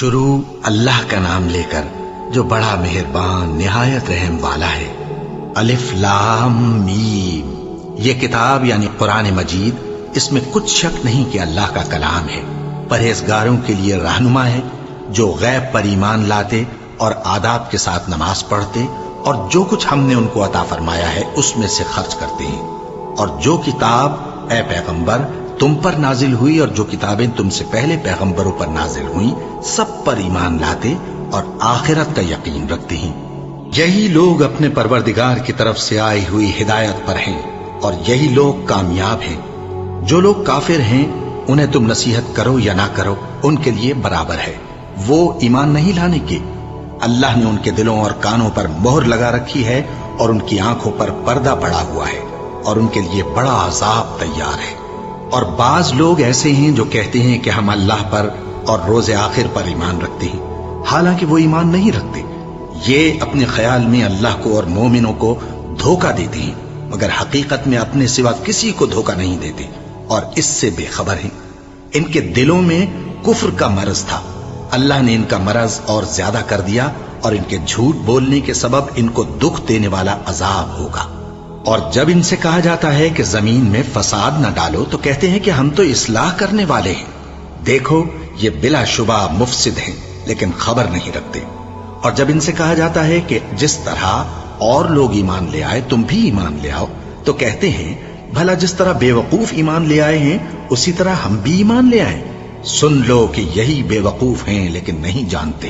شروع اللہ کا نام لے کر جو بڑا مہربان نہایت رحم والا ہے۔ الف لام میم، یہ کتاب یعنی قرآن مجید، اس میں کچھ شک نہیں کہ اللہ کا کلام ہے، پرہیزگاروں کے لیے رہنما ہے، جو غیب پر ایمان لاتے اور آداب کے ساتھ نماز پڑھتے اور جو کچھ ہم نے ان کو عطا فرمایا ہے اس میں سے خرچ کرتے ہیں، اور جو کتاب اے پیغمبر تم پر نازل ہوئی اور جو کتابیں تم سے پہلے پیغمبروں پر نازل ہوئیں سب پر ایمان لاتے اور آخرت کا یقین رکھتے ہیں۔ یہی لوگ اپنے پروردگار کی طرف سے آئی ہوئی ہدایت پر ہیں اور یہی لوگ کامیاب ہیں۔ جو لوگ کافر ہیں انہیں تم نصیحت کرو یا نہ کرو ان کے لیے برابر ہے، وہ ایمان نہیں لانے کے۔ اللہ نے ان کے دلوں اور کانوں پر مہر لگا رکھی ہے اور ان کی آنکھوں پر پردہ پڑا ہوا ہے اور ان کے لیے بڑا عذاب تیار ہے۔ اور بعض لوگ ایسے ہیں جو کہتے ہیں کہ ہم اللہ پر اور روز آخر پر ایمان رکھتے ہیں، حالانکہ وہ ایمان نہیں رکھتے۔ یہ اپنے خیال میں اللہ کو اور مومنوں کو دھوکہ دیتے ہیں، مگر حقیقت میں اپنے سوا کسی کو دھوکہ نہیں دیتے اور اس سے بے خبر ہیں۔ ان کے دلوں میں کفر کا مرض تھا، اللہ نے ان کا مرض اور زیادہ کر دیا اور ان کے جھوٹ بولنے کے سبب ان کو دکھ دینے والا عذاب ہوگا۔ اور جب ان سے کہا جاتا ہے کہ زمین میں فساد نہ ڈالو تو کہتے ہیں کہ ہم تو اصلاح کرنے والے ہیں۔ دیکھو یہ بلا شبہ مفسد ہیں لیکن خبر نہیں رکھتے۔ اور جب ان سے کہا جاتا ہے کہ جس طرح اور لوگ ایمان لے آئے تم بھی ایمان لے آؤ تو کہتے ہیں بھلا جس طرح بے وقوف ایمان لے آئے ہیں اسی طرح ہم بھی ایمان لے آئیں۔ سن لو کہ یہی بے وقوف ہیں لیکن نہیں جانتے۔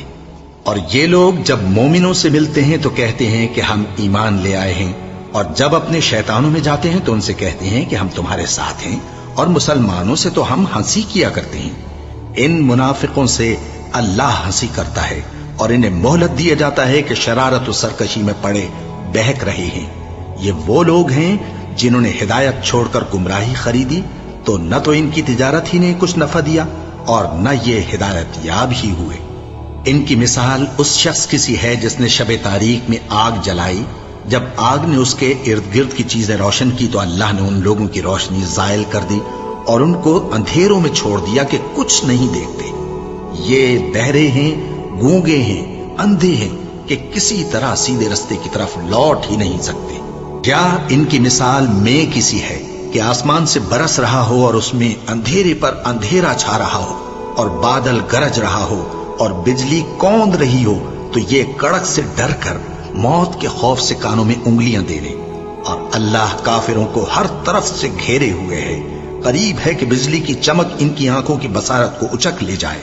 اور یہ لوگ جب مومنوں سے ملتے ہیں تو کہتے ہیں کہ ہم ایمان لے آئے ہیں، اور جب اپنے شیطانوں میں جاتے ہیں تو ان سے کہتے ہیں کہ ہم تمہارے ساتھ ہیں، اور مسلمانوں سے تو ہم ہنسی کیا کرتے ہیں۔ ان منافقوں سے اللہ ہنسی کرتا ہے اور انہیں مہلت دیا جاتا ہے کہ شرارت و سرکشی میں پڑے بہک رہے ہیں۔ یہ وہ لوگ ہیں جنہوں نے ہدایت چھوڑ کر گمراہی خریدی، تو نہ تو ان کی تجارت ہی نے کچھ نفع دیا اور نہ یہ ہدایت یاب ہی ہوئے۔ ان کی مثال اس شخص کی سی ہے جس نے شب تاریک میں آگ جلائی، جب آگ نے اس کے ارد گرد کی چیزیں روشن کی تو اللہ نے ان لوگوں کی روشنی زائل کر دی اور ان کو اندھیروں میں چھوڑ دیا کہ کچھ نہیں دیکھتے۔ یہ بہرے ہیں، گونگے ہیں، اندھے ہیں کہ کسی طرح سیدھے رستے کی طرف لوٹ ہی نہیں سکتے۔ کیا ان کی مثال میں کسی ہے کہ آسمان سے برس رہا ہو اور اس میں اندھیرے پر اندھیرا چھا رہا ہو اور بادل گرج رہا ہو اور بجلی کوند رہی ہو تو یہ کڑک سے ڈر کر موت کے خوف سے کانوں میں انگلیاں دے لے۔ اور اللہ کافروں کو ہر طرف سے گھیرے ہوئے ہے، قریب ہے کہ بجلی کی چمک ان کی آنکھوں کی بصارت کو اچک لے جائے۔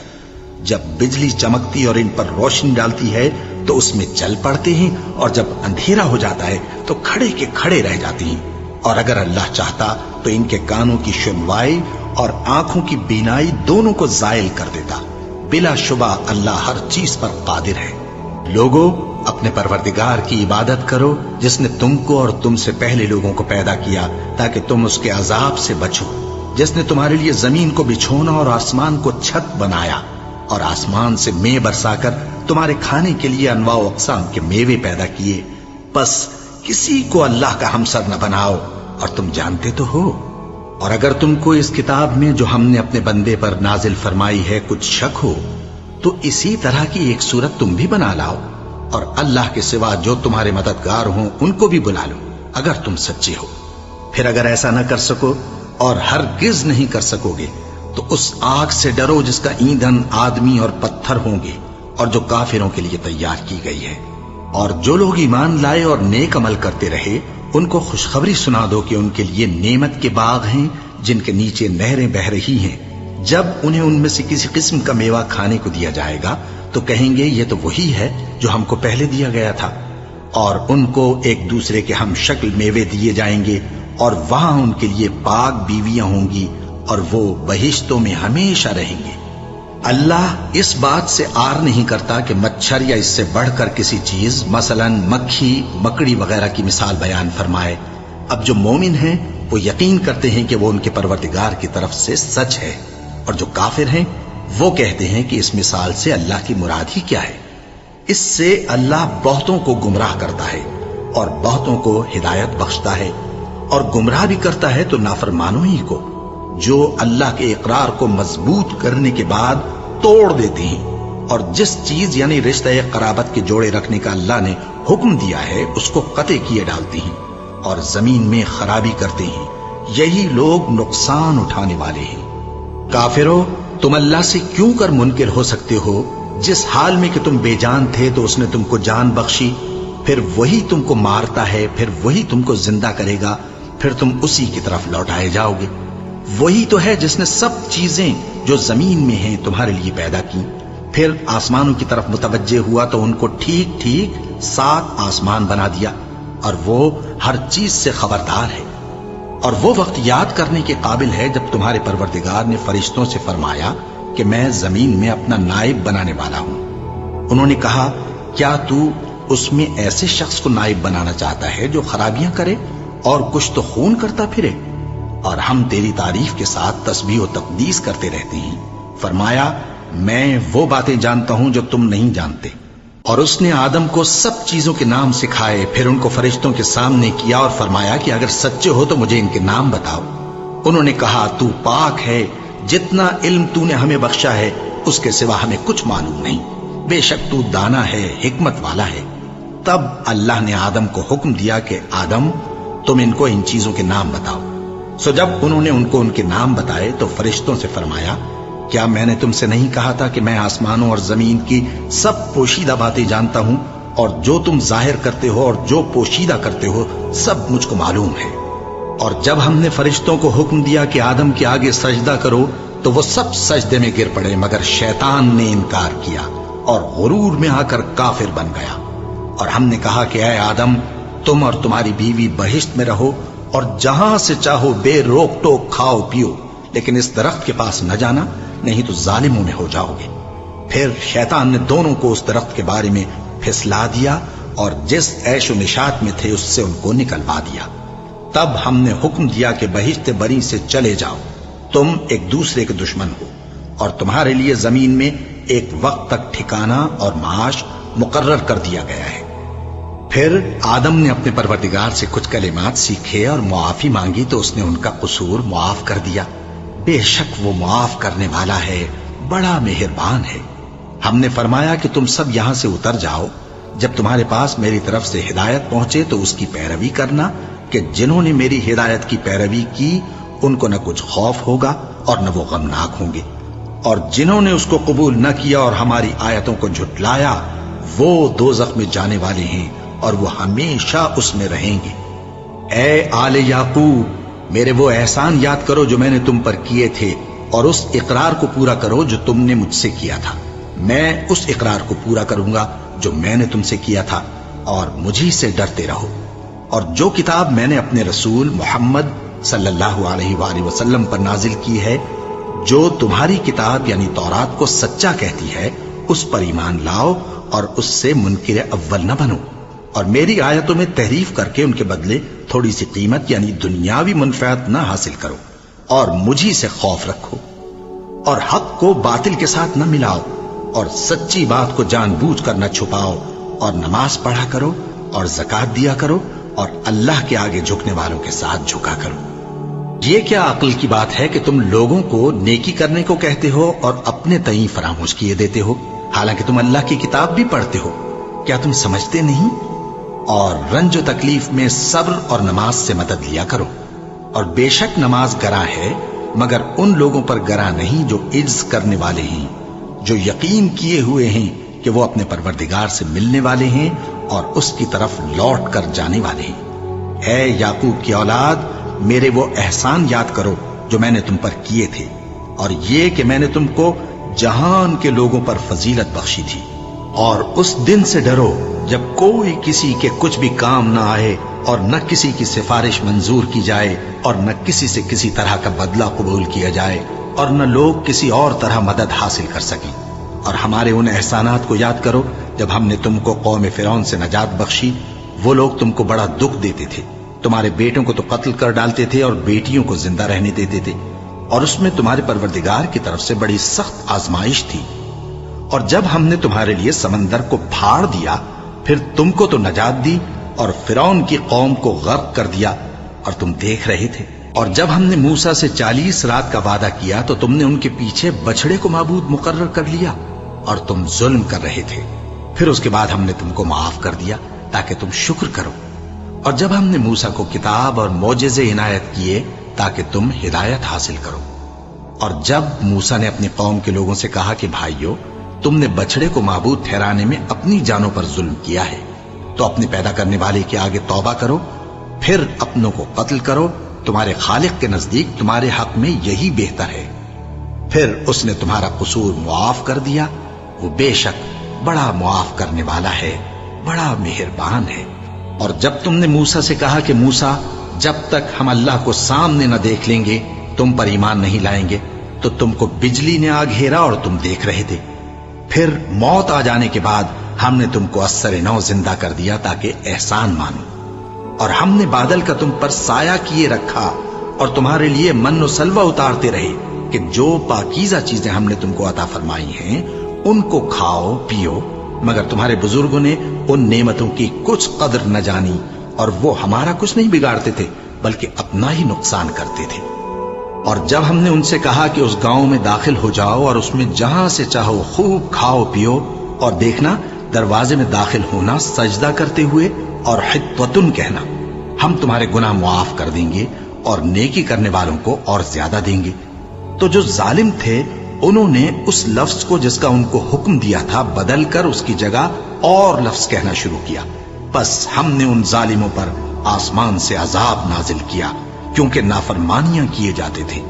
جب بجلی چمکتی اور ان پر روشنی ڈالتی ہے تو اس میں چل پڑتے ہیں، اور جب اندھیرا ہو جاتا ہے تو کھڑے کے کھڑے رہ جاتے ہیں۔ اور اگر اللہ چاہتا تو ان کے کانوں کی سنوائی اور آنکھوں کی بینائی دونوں کو زائل کر دیتا۔ بلا شبہ اللہ ہر چیز پر قادر ہے۔ لوگوں اپنے پروردگار کی عبادت کرو جس نے تم کو اور تم سے پہلے لوگوں کو پیدا کیا تاکہ تم اس کے عذاب سے بچو، جس نے تمہارے لیے زمین کو بچھونا اور آسمان کو چھت بنایا اور آسمان سے مے برسا کر تمہارے کھانے کے لیے انواع و اقسام کے میوے پیدا کیے۔ پس کسی کو اللہ کا ہمسر نہ بناؤ، اور تم جانتے تو ہو۔ اور اگر تم کو اس کتاب میں جو ہم نے اپنے بندے پر نازل فرمائی ہے کچھ شک ہو تو اسی طرح کی ایک صورت تم بھی بنا لاؤ، اور اللہ کے سوا جو تمہارے مددگار ہوں ان کو بھی بلا لو اگر تم سچے ہو۔ پھر اگر ایسا نہ کر سکو اور ہرگز نہیں کر سکو گے تو اس آگ سے ڈرو جس کا ایندھن آدمی اور پتھر ہوں گے اور جو کافروں کے لیے تیار کی گئی ہے۔ اور جو لوگ ایمان لائے اور نیک عمل کرتے رہے ان کو خوشخبری سنا دو کہ ان کے لیے نعمت کے باغ ہیں جن کے نیچے نہریں بہہ رہی ہیں۔ جب انہیں ان میں سے کسی قسم کا میوہ کھانے کو دیا جائے گا تو کہیں گے یہ تو وہی ہے جو ہم کو پہلے دیا گیا تھا، اور ان کو ایک دوسرے کے ہم شکل میوے دیے جائیں گے، اور وہاں ان کے لیے پاک بیویاں ہوں گی اور وہ بہشتوں میں ہمیشہ رہیں گے۔ اللہ اس بات سے آر نہیں کرتا کہ مچھر یا اس سے بڑھ کر کسی چیز مثلا مکھی، مکڑی وغیرہ کی مثال بیان فرمائے۔ اب جو مومن ہیں وہ یقین کرتے ہیں کہ وہ ان کے پروردگار کی طرف سے سچ ہے، اور جو کافر ہیں وہ کہتے ہیں کہ اس مثال سے اللہ کی مراد ہی کیا ہے۔ اس سے اللہ بہتوں کو گمراہ کرتا ہے اور بہتوں کو ہدایت بخشتا ہے، اور گمراہ بھی کرتا ہے تو نافرمانوں ہی کو، جو اللہ کے اقرار کو مضبوط کرنے کے بعد توڑ دیتے ہیں اور جس چیز یعنی رشتہ قرابت کے جوڑے رکھنے کا اللہ نے حکم دیا ہے اس کو قطع کیے ڈالتے ہیں اور زمین میں خرابی کرتے ہیں، یہی لوگ نقصان اٹھانے والے ہیں۔ کافرو، تم اللہ سے کیوں کر منکر ہو سکتے ہو؟ جس حال میں کہ تم بے جان تھے تو اس نے تم کو جان بخشی، پھر وہی تم کو مارتا ہے، پھر وہی تم کو زندہ کرے گا، پھر تم اسی کی طرف لوٹائے جاؤ گے۔ وہی تو ہے جس نے سب چیزیں جو زمین میں ہیں تمہارے لیے پیدا کی، پھر آسمانوں کی طرف متوجہ ہوا تو ان کو ٹھیک ٹھیک 7 آسمان بنا دیا، اور وہ ہر چیز سے خبردار ہے۔ اور وہ وقت یاد کرنے کے قابل ہے جب تمہارے پروردگار نے فرشتوں سے فرمایا کہ میں زمین میں اپنا نائب بنانے والا ہوں۔ انہوں نے کہا، کیا تو اس میں ایسے شخص کو نائب بنانا چاہتا ہے جو خرابیاں کرے اور کچھ تو خون کرتا پھرے؟ اور ہم تیری تعریف کے ساتھ تسبیح و تقدیس کرتے رہتے ہیں۔ فرمایا، میں وہ باتیں جانتا ہوں جو تم نہیں جانتے۔ اور اس نے آدم کو سب چیزوں کے نام سکھائے، پھر ان کو فرشتوں کے سامنے کیا اور فرمایا کہ اگر سچے ہو تو مجھے ان کے نام بتاؤ۔ انہوں نے کہا، تو پاک ہے، جتنا علم تو نے ہمیں بخشا ہے اس کے سوا ہمیں کچھ معلوم نہیں، بے شک تو دانا ہے، حکمت والا ہے۔ تب اللہ نے آدم کو حکم دیا کہ آدم، تم ان کو ان چیزوں کے نام بتاؤ۔ سو جب انہوں نے ان کو ان کے نام بتائے تو فرشتوں سے فرمایا، کیا میں نے تم سے نہیں کہا تھا کہ میں آسمانوں اور زمین کی سب پوشیدہ باتیں جانتا ہوں، اور جو تم ظاہر کرتے ہو اور جو پوشیدہ کرتے ہو سب مجھ کو معلوم ہے۔ اور جب ہم نے فرشتوں کو حکم دیا کہ آدم کے آگے سجدہ کرو تو وہ سب سجدے میں گر پڑے، مگر شیطان نے انکار کیا اور غرور میں آ کر کافر بن گیا۔ اور ہم نے کہا کہ اے آدم، تم اور تمہاری بیوی بہشت میں رہو اور جہاں سے چاہو بے روک ٹوک کھاؤ پیو، لیکن اس درخت کے پاس نہ جانا، نہیں تو ظالموں میں ہو جاؤ گے۔ پھر شیطان نے دونوں کو اس درخت کے بارے میں پھسلا دیا اور جس عیش و نشاط میں تھے اس سے ان کو نکلوا دیا۔ تب ہم نے حکم دیا کہ بہشت بری سے چلے جاؤ، تم ایک دوسرے کے دشمن ہو، اور تمہارے لیے زمین میں ایک وقت تک ٹھکانہ اور معاش مقرر کر دیا گیا ہے۔ پھر آدم نے اپنے پروردگار سے کچھ کلمات سیکھے اور معافی مانگی تو اس نے ان کا قصور معاف کر دیا۔ بے شک وہ معاف کرنے والا ہے، بڑا مہربان ہے۔ ہم نے فرمایا کہ تم سب یہاں سے اتر جاؤ، جب تمہارے پاس میری طرف سے ہدایت پہنچے تو اس کی پیروی کرنا، کہ جنہوں نے میری ہدایت کی پیروی کی ان کو نہ کچھ خوف ہوگا اور نہ وہ غمناک ہوں گے، اور جنہوں نے اس کو قبول نہ کیا اور ہماری آیتوں کو جھٹلایا وہ دوزخ میں جانے والے ہیں اور وہ ہمیشہ اس میں رہیں گے۔ اے آل یعقوب، میرے وہ احسان یاد کرو جو میں نے تم پر کیے تھے، اور اس اقرار کو پورا کرو جو تم نے مجھ سے کیا تھا۔ میں اس اقرار کو پورا کروں گا جو میں نے تم سے کیا تھا، اور مجھی سے ڈرتے رہو۔ اور جو کتاب میں نے اپنے رسول محمد صلی اللہ علیہ وآلہ وسلم پر نازل کی ہے، جو تمہاری کتاب یعنی تورات کو سچا کہتی ہے، اس پر ایمان لاؤ اور اس سے منکر اول نہ بنو، اور میری آیتوں میں تحریف کر کے ان کے بدلے تھوڑی سی قیمت یعنی دنیاوی منفعت نہ حاصل کرو، اور مجھی سے خوف رکھو، اور حق کو باطل کے ساتھ نہ ملاؤ، اور سچی بات کو جان بوجھ کر نہ چھپاؤ، اور نماز پڑھا کرو اور زکوٰۃ دیا کرو، اور اللہ کے آگے جھکنے والوں کے ساتھ جھکا کرو۔ یہ کیا عقل کی بات ہے کہ تم لوگوں کو نیکی کرنے کو کہتے ہو اور اپنے تئیں فراموش کیے دیتے ہو، حالانکہ تم اللہ کی کتاب بھی پڑھتے ہو؟ کیا تم سمجھتے نہیں؟ اور رنج و تکلیف میں صبر اور نماز سے مدد لیا کرو، اور بے شک نماز گراں ہے، مگر ان لوگوں پر گراں نہیں جو عجز کرنے والے ہیں، جو یقین کیے ہوئے ہیں کہ وہ اپنے پروردگار سے ملنے والے ہیں اور اس کی طرف لوٹ کر جانے والے ہیں۔ اے یعقوب کی اولاد، میرے وہ احسان یاد کرو جو میں نے تم پر کیے تھے، اور یہ کہ میں نے تم کو جہان کے لوگوں پر فضیلت بخشی تھی۔ اور اس دن سے ڈرو جب کوئی کسی کے کچھ بھی کام نہ آئے، اور نہ کسی کی سفارش منظور کی جائے، اور نہ کسی سے کسی طرح کا بدلہ قبول کیا جائے، اور نہ لوگ کسی اور طرح مدد حاصل کر سکیں۔ اور ہمارے ان احسانات کو یاد کرو جب ہم نے تم کو قوم فرعون سے نجات بخشی۔ وہ لوگ تم کو بڑا دکھ دیتے تھے، تمہارے بیٹوں کو تو قتل کر ڈالتے تھے اور بیٹیوں کو زندہ رہنے دیتے تھے، اور اس میں تمہارے پروردگار کی طرف سے بڑی سخت آزمائش تھی۔ اور جب ہم نے تمہارے لیے سمندر کو پھاڑ دیا، پھر تم کو تو نجات دی اور فرعون کی قوم کو غرق کر دیا، اور تم دیکھ رہے تھے۔ اور جب ہم نے موسیٰ سے 40 رات کا وعدہ کیا تو تم نے ان کے پیچھے بچھڑے کو معبود مقرر کر لیا، اور تم ظلم کر رہے تھے. پھر اس کے بعد ہم نے تم کو معاف کر دیا تاکہ تم شکر کرو. اور جب ہم نے موسیٰ کو کتاب اور معجزے عنایت کیے تاکہ تم ہدایت حاصل کرو. اور جب موسیٰ نے اپنی قوم کے لوگوں سے کہا کہ بھائیو، تم نے بچڑے کو معبود ٹھہرانے میں اپنی جانوں پر ظلم کیا ہے، تو اپنے پیدا کرنے والے کے آگے توبہ کرو، پھر اپنوں کو قتل کرو. تمہارے خالق کے نزدیک تمہارے حق میں یہی بہتر ہے. پھر اس نے تمہارا قصور معاف کر دیا. وہ بے شک بڑا معاف کرنے والا ہے، بڑا مہربان ہے. اور جب تم نے موسیٰ سے کہا کہ موسیٰ، جب تک ہم اللہ کو سامنے نہ دیکھ لیں گے تم پر ایمان نہیں لائیں گے، تو تم کو بجلی نے آ گھیرا اور تم دیکھ رہے تھے. پھر موت آ جانے کے بعد ہم نے تم کو اثر نو زندہ کر دیا تاکہ احسان مانو. اور ہم نے بادل کا تم پر سایہ کیے رکھا اور تمہارے لیے من و سلوہ اتارتے رہے کہ جو پاکیزہ چیزیں ہم نے تم کو عطا فرمائی ہیں ان کو کھاؤ پیو. مگر تمہارے بزرگوں نے ان نعمتوں کی کچھ قدر نہ جانی، اور وہ ہمارا کچھ نہیں بگاڑتے تھے بلکہ اپنا ہی نقصان کرتے تھے. اور جب ہم نے ان سے کہا کہ اس گاؤں میں داخل ہو جاؤ اور اس میں جہاں سے چاہو خوب کھاؤ پیو، اور دیکھنا دروازے میں داخل ہونا سجدہ کرتے ہوئے اور حطوتن کہنا، ہم تمہارے گناہ معاف کر دیں گے اور نیکی کرنے والوں کو اور زیادہ دیں گے. تو جو ظالم تھے انہوں نے اس لفظ کو جس کا ان کو حکم دیا تھا بدل کر اس کی جگہ اور لفظ کہنا شروع کیا. بس ہم نے ان ظالموں پر آسمان سے عذاب نازل کیا کیونکہ نافرمانیاں کیے جاتے تھے.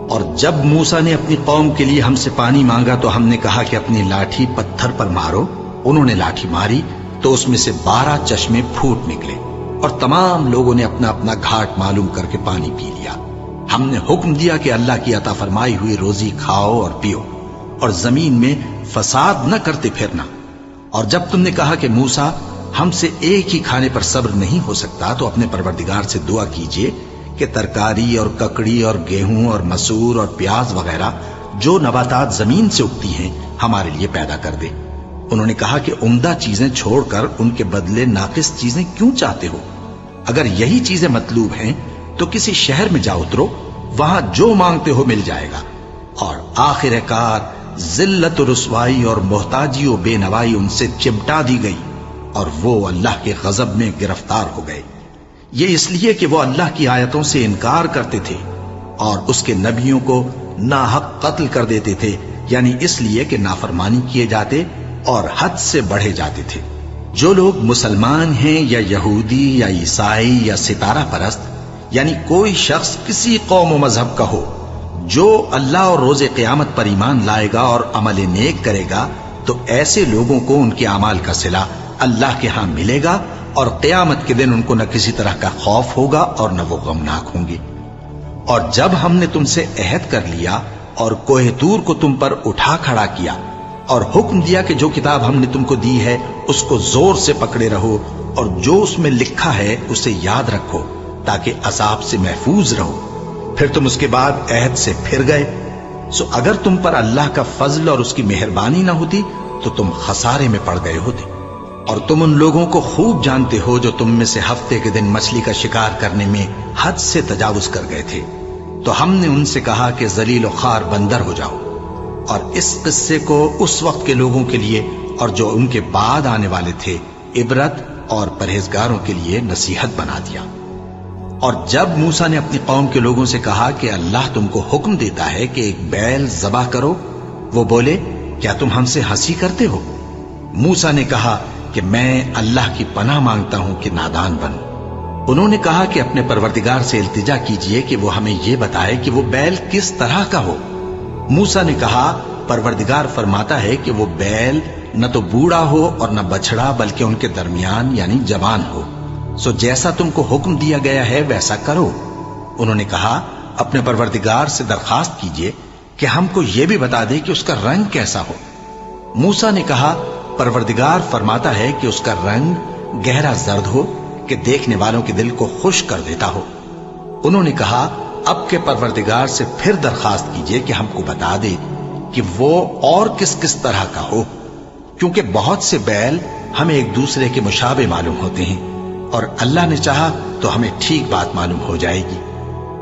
اور جب موسیٰ نے اپنی قوم کے لیے ہم سے پانی مانگا تو ہم نے کہا کہ اپنی لاٹھی پتھر پر مارو. انہوں نے لاٹھی ماری تو اس میں سے 12 چشمے پھوٹ نکلے اور تمام لوگوں نے اپنا اپنا گھاٹ معلوم کر کے پانی پی لیا. ہم نے حکم دیا کہ اللہ کی عطا فرمائی ہوئی روزی کھاؤ اور پیو اور زمین میں فساد نہ کرتے پھرنا. اور جب تم نے کہا کہ موسیٰ ہم سے ایک ہی کھانے پر صبر نہیں ہو سکتا تو اپنے پروردگار سے دعا کیجئے کہ ترکاری اور ککڑی اور گیہوں اور مسور اور پیاز وغیرہ جو نباتات زمین سے اگتی ہیں ہمارے لیے پیدا کر دے. انہوں نے کہا کہ عمدہ چیزیں چھوڑ کر ان کے بدلے ناقص چیزیں کیوں چاہتے ہو؟ اگر یہی چیزیں مطلوب ہیں تو کسی شہر میں جا اترو، وہاں جو مانگتے ہو مل جائے گا. اور آخر کار ذلت و رسوائی اور محتاجی و بے نوائی ان سے چمٹا دی گئی اور وہ اللہ کے غضب میں گرفتار ہو گئے. یہ اس لیے کہ وہ اللہ کی آیتوں سے انکار کرتے تھے اور اس کے نبیوں کو ناحق قتل کر دیتے تھے، یعنی اس لیے کہ نافرمانی کیے جاتے اور حد سے بڑھے جاتے تھے. جو لوگ مسلمان ہیں یا یہودی یا عیسائی یا ستارہ پرست، یعنی کوئی شخص کسی قوم و مذہب کا ہو، جو اللہ اور روز قیامت پر ایمان لائے گا اور عمل نیک کرے گا تو ایسے لوگوں کو ان کے اعمال کا صلہ اللہ کے ہاں ملے گا اور قیامت کے دن ان کو نہ کسی طرح کا خوف ہوگا اور نہ وہ غمناک ہوں گے. اور جب ہم نے تم سے عہد کر لیا اور کوہ طور کو تم پر اٹھا کھڑا کیا اور حکم دیا کہ جو کتاب ہم نے تم کو دی ہے اس کو زور سے پکڑے رہو اور جو اس میں لکھا ہے اسے یاد رکھو تاکہ عذاب سے محفوظ رہو، پھر تم اس کے بعد عہد سے پھر گئے، سو اگر تم پر اللہ کا فضل اور اس کی مہربانی نہ ہوتی تو تم خسارے میں پڑ گئے ہوتے. اور تم ان لوگوں کو خوب جانتے ہو جو تم میں سے ہفتے کے دن مچھلی کا شکار کرنے میں حد سے تجاوز کر گئے تھے، تو ہم نے ان سے کہا کہ ذلیل و خوار بندر ہو جاؤ. اور اس قصے کو اس وقت کے لوگوں کے لیے اور جو ان کے بعد آنے والے تھے عبرت اور پرہیزگاروں کے لیے نصیحت بنا دیا. اور جب موسیٰ نے اپنی قوم کے لوگوں سے کہا کہ اللہ تم کو حکم دیتا ہے کہ ایک بیل ذبح کرو، وہ بولے کیا تم ہم سے ہنسی کرتے ہو؟ موسیٰ نے کہا کہ میں اللہ کی پناہ مانگتا ہوں کہ نادان بنوں. انہوں نے کہا کہ اپنے پروردگار سے التجا کیجئے کہ وہ ہمیں یہ بتائے کہ وہ بیل کس طرح کا ہو. موسیٰ نے کہا پروردگار فرماتا ہے کہ وہ بیل نہ تو بوڑھا ہو اور نہ بچڑا بلکہ ان کے درمیان یعنی جوان ہو، سو جیسا تم کو حکم دیا گیا ہے ویسا کرو. انہوں نے کہا اپنے پروردگار سے درخواست کیجئے کہ ہم کو یہ بھی بتا دے کہ اس کا رنگ کیسا ہو. موسیٰ نے کہا پروردگار فرماتا ہے کہ اس کا رنگ گہرا زرد ہو کہ دیکھنے والوں کے دل کو خوش کر دیتا ہو. انہوں نے کہا اب کے پروردگار سے پھر درخواست کیجئے کہ ہم کو بتا دے کہ وہ اور کس کس طرح کا ہو، کیونکہ بہت سے بیل ہمیں ایک دوسرے کے مشابہ معلوم ہوتے ہیں اور اللہ نے چاہا تو ہمیں ٹھیک بات معلوم ہو جائے گی.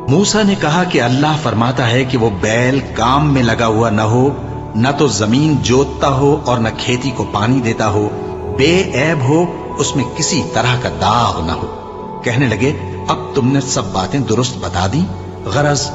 موسیٰ نے کہا کہ اللہ فرماتا ہے کہ وہ بیل کام میں لگا ہوا نہ ہو نہ تو زمین جوتتا ہو اور نہ کھیتی کو پانی دیتا ہو، بے عیب ہو، اس میں کسی طرح کا داغ نہ ہو۔ کہنے لگے اب تم نے سب باتیں درست بتا دی، غرض